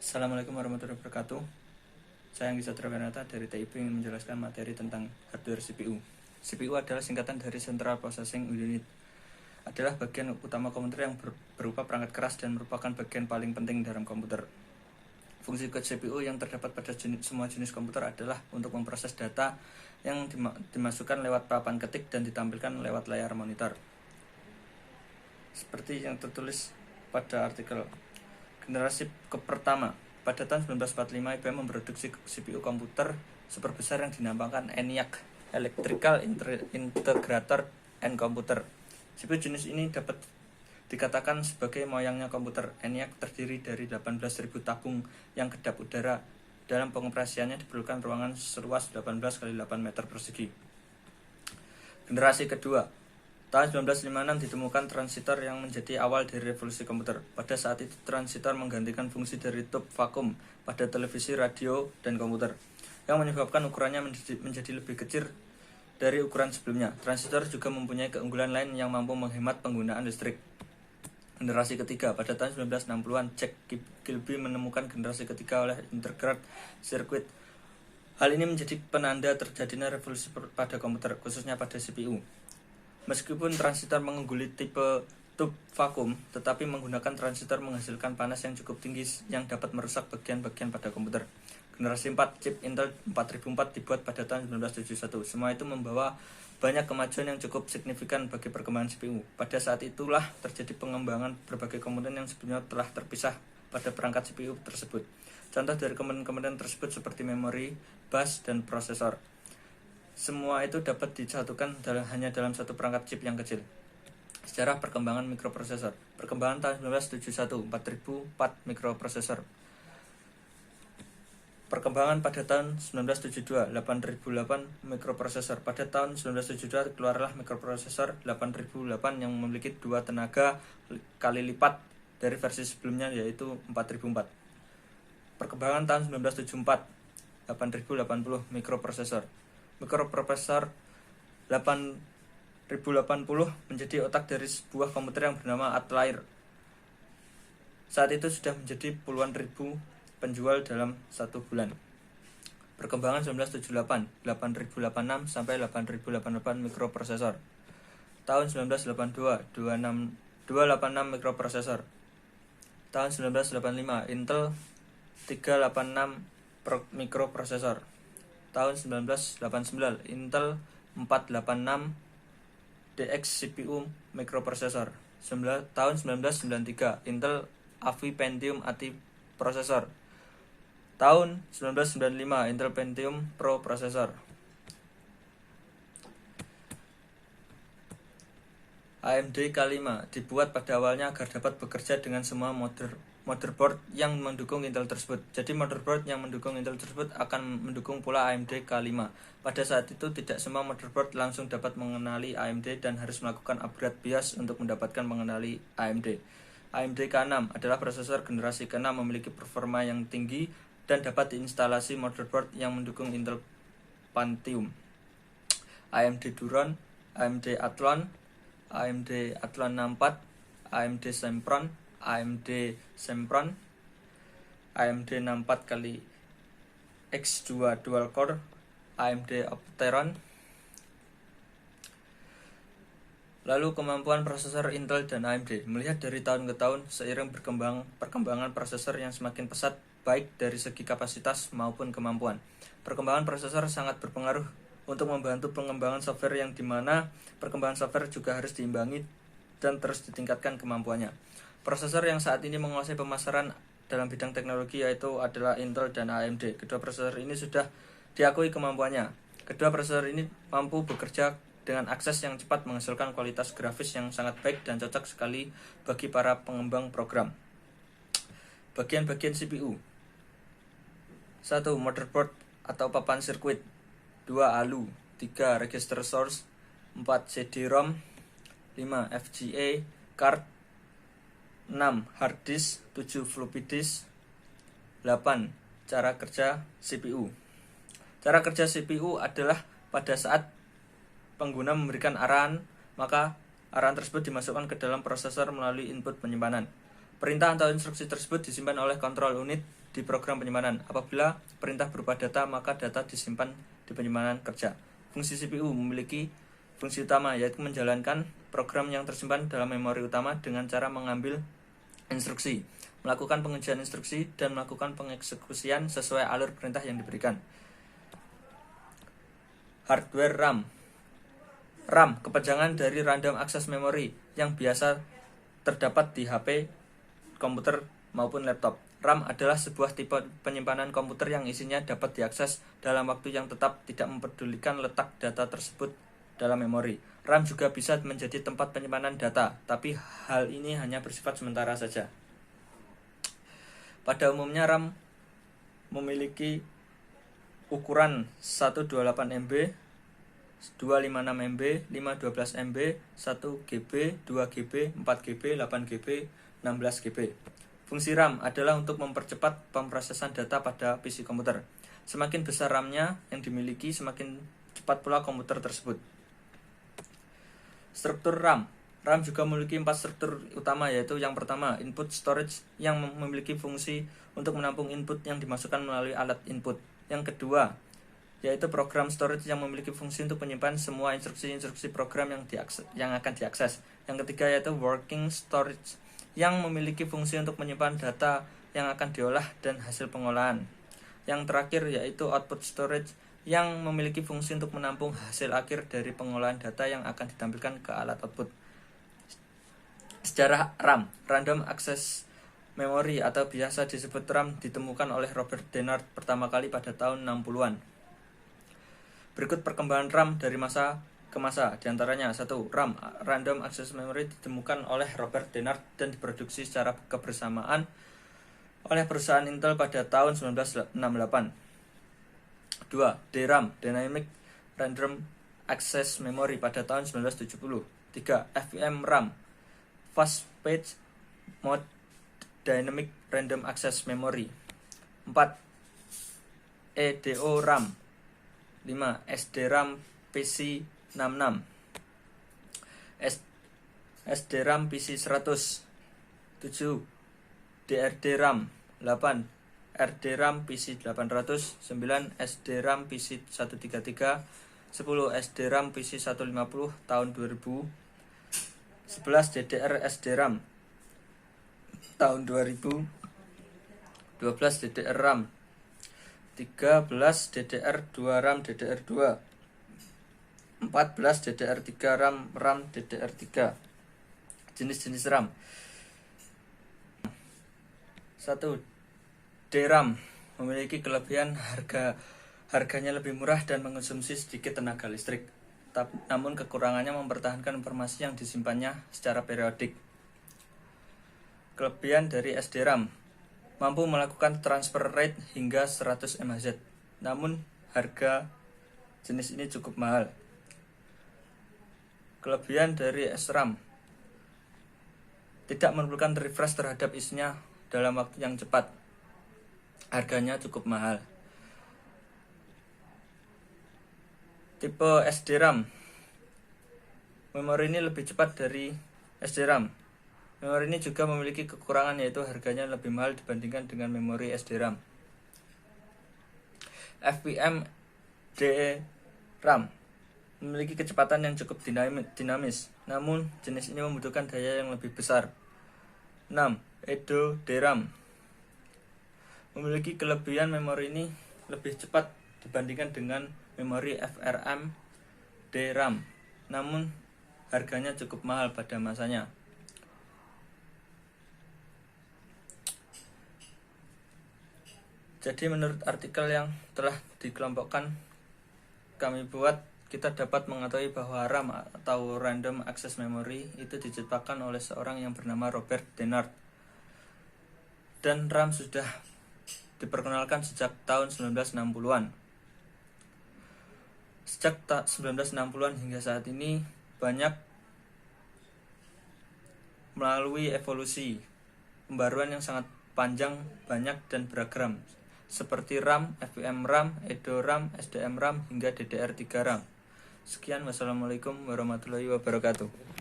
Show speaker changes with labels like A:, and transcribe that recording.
A: Assalamualaikum warahmatullahi wabarakatuh. Saya Anggi Satria Renata dari TIP ingin menjelaskan materi tentang hardware CPU. CPU adalah singkatan dari Central Processing Unit. Adalah bagian utama komputer yang berupa perangkat keras dan merupakan bagian paling penting dalam komputer. Fungsi CPU yang terdapat pada semua jenis komputer adalah untuk memproses data yang dimasukkan lewat papan ketik dan ditampilkan lewat layar monitor. Seperti yang tertulis pada artikel. Generasi pertama, pada tahun 1945 IBM memproduksi CPU komputer super besar yang dinamakan ENIAC, Electrical Integrator and Computer. CPU jenis ini dapat dikatakan sebagai moyangnya komputer. ENIAC terdiri dari 18.000 tabung yang kedap udara. Dalam pengoperasiannya diperlukan ruangan seluas 18 x 8 meter persegi. Generasi kedua, tahun 1956 ditemukan transistor yang menjadi awal dari revolusi komputer. Pada saat itu transistor menggantikan fungsi dari tube vakum pada televisi, radio, dan komputer, yang menyebabkan ukurannya menjadi lebih kecil dari ukuran sebelumnya. Transistor juga mempunyai keunggulan lain yang mampu menghemat penggunaan listrik. Generasi ketiga, pada tahun 1960-an Jack Kilby menemukan generasi ketiga oleh integrated circuit. Hal ini menjadi penanda terjadinya revolusi pada komputer, khususnya pada CPU. Meskipun transistor mengungguli tipe tube vakum, tetapi menggunakan transistor menghasilkan panas yang cukup tinggi yang dapat merusak bagian-bagian pada komputer. Generasi 4, chip Intel 4004 dibuat pada tahun 1971. Semua itu membawa banyak kemajuan yang cukup signifikan bagi perkembangan CPU. Pada saat itulah terjadi pengembangan berbagai komponen yang sebelumnya telah terpisah pada perangkat CPU tersebut. Contoh dari komponen-komponen tersebut seperti memori, bus, dan prosesor. Semua itu dapat disatukan hanya dalam satu perangkat chip yang kecil. Sejarah perkembangan mikroprosesor. Perkembangan tahun 1971, 4004 mikroprosesor. Perkembangan pada tahun 1972, 8008 mikroprosesor. Pada tahun 1972 keluarlah mikroprosesor 8008 yang memiliki 2 tenaga kali lipat dari versi sebelumnya, yaitu 4004. Perkembangan tahun 1974, 8080 mikroprosesor. Mikroprosesor 8080 menjadi otak dari sebuah komputer yang bernama Atlair. Saat itu sudah menjadi puluhan ribu penjual dalam 1 bulan. Perkembangan 1978, 8086 sampai 8088 mikroprosesor. Tahun 1982, 286 mikroprosesor. Tahun 1985, Intel 386 mikroprosesor. Tahun 1989, Intel 486 DX CPU mikroprosesor. Tahun 1993, Intel Avi Pentium ATI prosesor. Tahun 1995, Intel Pentium Pro prosesor. AMD K5 dibuat pada awalnya agar dapat bekerja dengan semua motherboard yang mendukung Intel tersebut. Jadi motherboard yang mendukung Intel tersebut akan mendukung pula AMD K5. Pada saat itu tidak semua motherboard langsung dapat mengenali AMD dan harus melakukan upgrade BIOS untuk mendapatkan mengenali AMD. AMD K6 adalah prosesor generasi ke-6 memiliki performa yang tinggi dan dapat diinstalasi motherboard yang mendukung Intel Pentium. AMD Duron, AMD Athlon, AMD Athlon 64, AMD Sempron, AMD Sempron, AMD 64 kali X2 dual core, AMD Opteron. Lalu kemampuan prosesor Intel dan AMD. Melihat dari tahun ke tahun seiring perkembangan prosesor yang semakin pesat baik dari segi kapasitas maupun kemampuan. Perkembangan prosesor sangat berpengaruh untuk membantu pengembangan software yang dimana perkembangan software juga harus diimbangi dan terus ditingkatkan kemampuannya. Prosesor yang saat ini menguasai pemasaran dalam bidang teknologi yaitu adalah Intel dan AMD. Kedua prosesor ini sudah diakui kemampuannya. Kedua prosesor ini mampu bekerja dengan akses yang cepat menghasilkan kualitas grafis yang sangat baik dan cocok sekali bagi para pengembang program. Bagian-bagian CPU. 1. Motherboard atau papan sirkuit. 2. ALU. 3. Register source. 4. CD-ROM. 5. FGA card. 6. Hard disk. 7. Floppy disk. 8. Cara kerja CPU. Cara kerja CPU adalah pada saat pengguna memberikan arahan, maka arahan tersebut dimasukkan ke dalam prosesor melalui input penyimpanan. Perintah atau instruksi tersebut disimpan oleh control unit di program penyimpanan. Apabila perintah berupa data, maka data disimpan di penyimpanan kerja. Fungsi CPU memiliki fungsi utama, yaitu menjalankan program yang tersimpan dalam memori utama dengan cara mengambil instruksi, melakukan pengujian instruksi, dan melakukan pengeksekusian sesuai alur perintah yang diberikan. Hardware RAM. RAM, kepanjangan dari Random Access Memory, yang biasa terdapat di HP, komputer, maupun laptop. RAM adalah sebuah tipe penyimpanan komputer yang isinya dapat diakses dalam waktu yang tetap, tidak mempedulikan letak data tersebut dalam memori. RAM juga bisa menjadi tempat penyimpanan data, tapi hal ini hanya bersifat sementara saja. Pada umumnya RAM memiliki ukuran 128 MB, 256 MB, 512 MB, 1 GB, 2 GB, 4 GB, 8 GB, 16 GB. Fungsi RAM adalah untuk mempercepat pemrosesan data pada PC komputer. Semakin besar RAM-nya yang dimiliki, semakin cepat pula komputer tersebut. Struktur RAM. RAM juga memiliki 4 struktur utama, yaitu yang pertama, input storage, yang memiliki fungsi untuk menampung input yang dimasukkan melalui alat input. Yang kedua, yaitu program storage, yang memiliki fungsi untuk menyimpan semua instruksi-instruksi program yang akan diakses. Yang ketiga, yaitu working storage, yang memiliki fungsi untuk menyimpan data yang akan diolah dan hasil pengolahan. Yang terakhir, yaitu output storage, yang memiliki fungsi untuk menampung hasil akhir dari pengolahan data yang akan ditampilkan ke alat output. Sejarah RAM, Random Access Memory atau biasa disebut RAM, ditemukan oleh Robert Dennard pertama kali pada tahun 60-an. Berikut perkembangan RAM dari masa ke masa. Di antaranya, 1. RAM, Random Access Memory, ditemukan oleh Robert Dennard dan diproduksi secara kebersamaan oleh perusahaan Intel pada tahun 1968. 2. DRAM, Dynamic Random Access Memory, pada tahun 1970. 3. FPM RAM, Fast Page Mode Dynamic Random Access Memory. 4. EDO RAM. 5. SDRAM PC 66, SDRAM PC 100. 7. DRD-RAM. 8. RD-RAM PC 800. 9. SDRAM PC 133. 10. SDRAM PC 150 tahun 2000. 11. DDR SDRAM tahun 2000. 12. DDR-RAM. 13. DDR2 RAM DDR2. 14. DDR3 RAM DDR3. Jenis-jenis RAM. 1. DRAM memiliki kelebihan harganya lebih murah dan mengonsumsi sedikit tenaga listrik. Namun kekurangannya mempertahankan informasi yang disimpannya secara periodik. Kelebihan dari SDRAM: mampu melakukan transfer rate hingga 100 MHz. Namun harga jenis ini cukup mahal. Kelebihan dari SRAM: tidak memerlukan refresh terhadap isinya dalam waktu yang cepat. Harganya cukup mahal. Tipe SDRAM: memori ini lebih cepat dari SDRAM. Memori ini juga memiliki kekurangan, yaitu harganya lebih mahal dibandingkan dengan memori SDRAM. FPM DRAM memiliki kecepatan yang cukup dinamis, namun jenis ini membutuhkan daya yang lebih besar. 6. EDO DRAM memiliki kelebihan memori ini lebih cepat dibandingkan dengan memori FRAM DRAM, namun harganya cukup mahal pada masanya. Jadi menurut artikel yang telah dikelompokkan kami buat, kita dapat mengetahui bahwa RAM atau Random Access Memory itu diciptakan oleh seorang yang bernama Robert Dennard. Dan RAM sudah diperkenalkan sejak tahun 1960-an. Sejak 1960-an hingga saat ini banyak melalui evolusi pembaruan yang sangat panjang, banyak dan beragam, seperti RAM, FPM RAM, EDO RAM, SDM RAM, hingga DDR3 RAM. Sekian, wassalamualaikum warahmatullahi wabarakatuh.